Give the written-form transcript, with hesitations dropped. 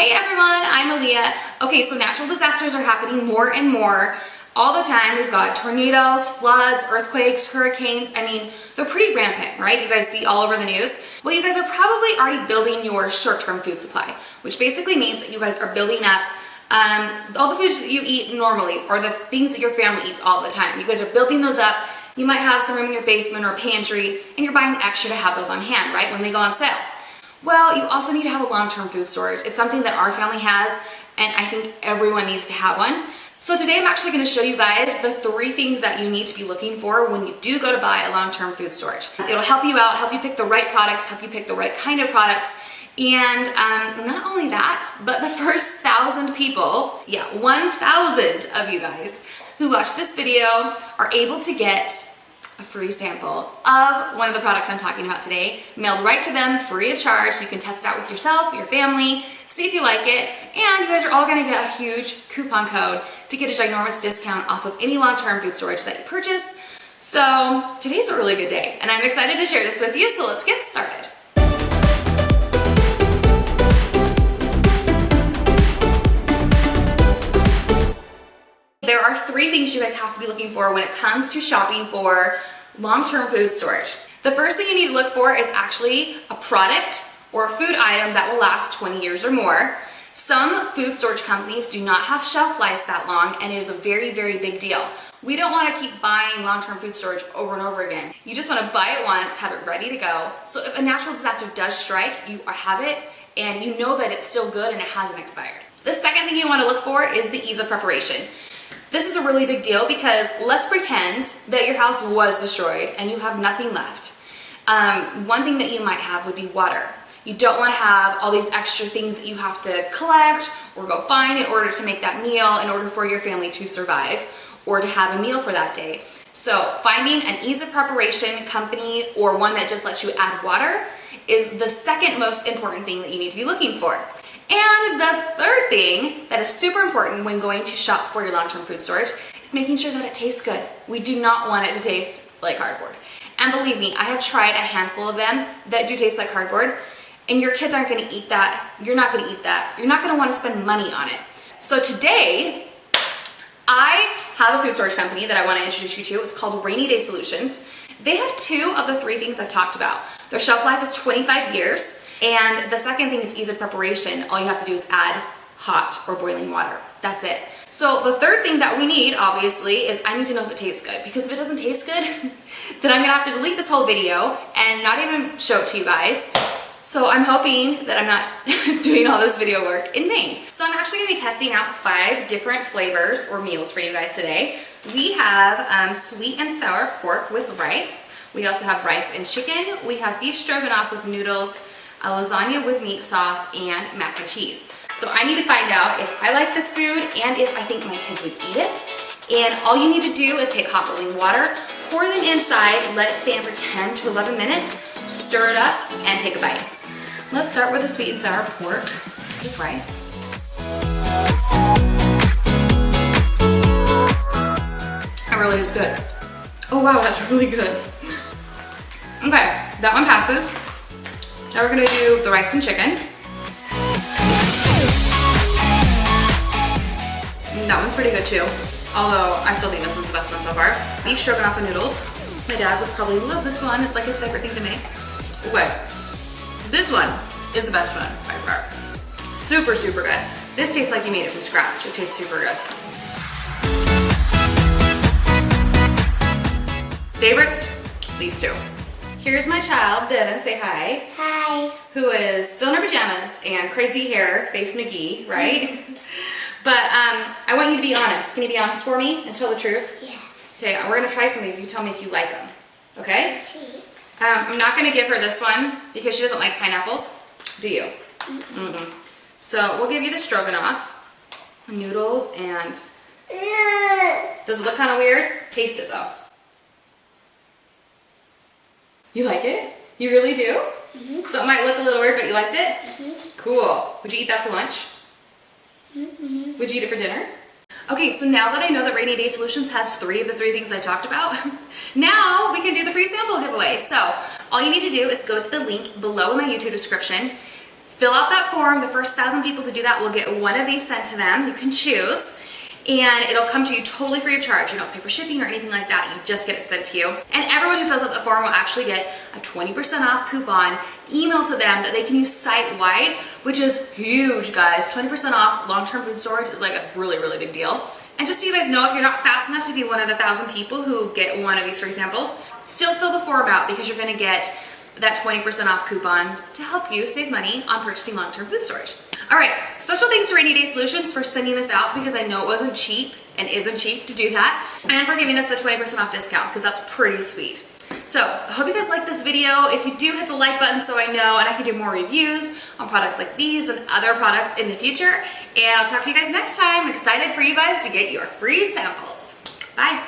Hey everyone, I'm Melea. Okay, so natural disasters are happening more and more all the time. We've got tornadoes, floods, earthquakes, hurricanes. I mean, they're pretty rampant, right? You guys see all over the news. Well, you guys are probably already building your short-term food supply, which basically means that you guys are building up all the foods that you eat normally, or the things that your family eats all the time. You guys are building those up. You might have some room in your basement or pantry, and you're buying extra to have those on hand, right, when they go on sale. Well, you also need to have a long-term food storage. It's something that our family has, and I think everyone needs to have one. So today I'm actually going to show you guys the 3 things that you need to be looking for when you do go to buy a long-term food storage. It'll help you out, help you pick the right products, help you pick the right kind of products, and not only that, but the first 1,000 people, 1,000 of you guys who watch this video are able to get a free sample of one of the products I'm talking about today, mailed right to them free of charge, so you can test it out with yourself, your family, see if you like it, and you guys are all gonna get a huge coupon code to get a ginormous discount off of any long-term food storage that you purchase. So today's a really good day, and I'm excited to share this with you, so let's get started. There are 3 things you guys have to be looking for when it comes to shopping for long-term food storage. The first thing you need to look for is actually a product or a food item that will last 20 years or more. Some food storage companies do not have shelf lives that long, and it is a very, very big deal. We don't want to keep buying long-term food storage over and over again. You just want to buy it once, have it ready to go. So if a natural disaster does strike, you have it and you know that it's still good and it hasn't expired. The second thing you want to look for is the ease of preparation. This is a really big deal because let's pretend that your house was destroyed and you have nothing left. One thing that you might have would be water. You don't want to have all these extra things that you have to collect or go find in order to make that meal in order for your family to survive or to have a meal for that day. So finding an ease of preparation company or one that just lets you add water is the second most important thing that you need to be looking for. And the third thing that is super important when going to shop for your long-term food storage is making sure that it tastes good. We do not want it to taste like cardboard. And believe me, I have tried a handful of them that do taste like cardboard, and your kids aren't gonna eat that. You're not gonna eat that. You're not gonna wanna spend money on it. So today, I have a food storage company that I wanna introduce you to. It's called Rainy Day Solutions. They have 2 of the 3 things I've talked about. Their shelf life is 25 years. And the second thing is ease of preparation. All you have to do is add hot or boiling water. That's it. So the third thing that we need, obviously, is I need to know if it tastes good. Because if it doesn't taste good, then I'm gonna have to delete this whole video and not even show it to you guys. So I'm hoping that I'm not doing all this video work in vain. So I'm actually gonna be testing out 5 different flavors or meals for you guys today. We have sweet and sour pork with rice. We also have rice and chicken. We have beef stroganoff with noodles, a lasagna with meat sauce, and mac and cheese. So I need to find out if I like this food and if I think my kids would eat it. And all you need to do is take hot boiling water, pour them inside, let it stand for 10 to 11 minutes, stir it up, and take a bite. Let's start with the sweet and sour pork with rice. That really is good. Oh wow, that's really good. Okay, that one passes. Now we're gonna do the rice and chicken. That one's pretty good too, although I still think this one's the best one so far. Beef stroganoff and noodles. My dad would probably love this one. It's like his favorite thing to make. Okay, this one is the best one by far. Super, super good. This tastes like you made it from scratch. It tastes super good. Favorites? These 2. Here's my child, Devin, say hi. Hi. Who is still in her pajamas and crazy hair, face McGee, right? But I want you to be honest. Can you be honest for me and tell the truth? Yes. Okay, we're gonna try some of these. You tell me if you like them, okay? Okay. I'm not gonna give her this one because she doesn't like pineapples. Do you? Mm-mm. So we'll give you the stroganoff, noodles, and does it look kind of weird? Taste it though. You like it? You really do? Mm-hmm. So it might look a little weird, but you liked it? Mm-hmm. Cool. Would you eat that for lunch? Mm-hmm. Would you eat it for dinner? Okay, so now that I know that Rainy Day Solutions has 3 of the 3 things I talked about, now we can do the free sample giveaway. So all you need to do is go to the link below in my YouTube description, fill out that form. The first 1,000 people who do that will get one of these sent to them. You can choose. And it'll come to you totally free of charge. You don't pay for shipping or anything like that. You just get it sent to you. And everyone who fills out the form will actually get a 20% off coupon emailed to them that they can use site-wide, which is huge, guys. 20% off long-term food storage is like a really, really big deal. And just so you guys know, if you're not fast enough to be one of the 1,000 people who get one of these free samples, still fill the form out because you're gonna get that 20% off coupon to help you save money on purchasing long-term food storage. All right, special thanks to Rainy Day Solutions for sending this out because I know it wasn't cheap and isn't cheap to do that, and for giving us the 20% off discount because that's pretty sweet. So I hope you guys like this video. If you do, hit the like button so I know and I can do more reviews on products like these and other products in the future. And I'll talk to you guys next time. I'm excited for you guys to get your free samples. Bye.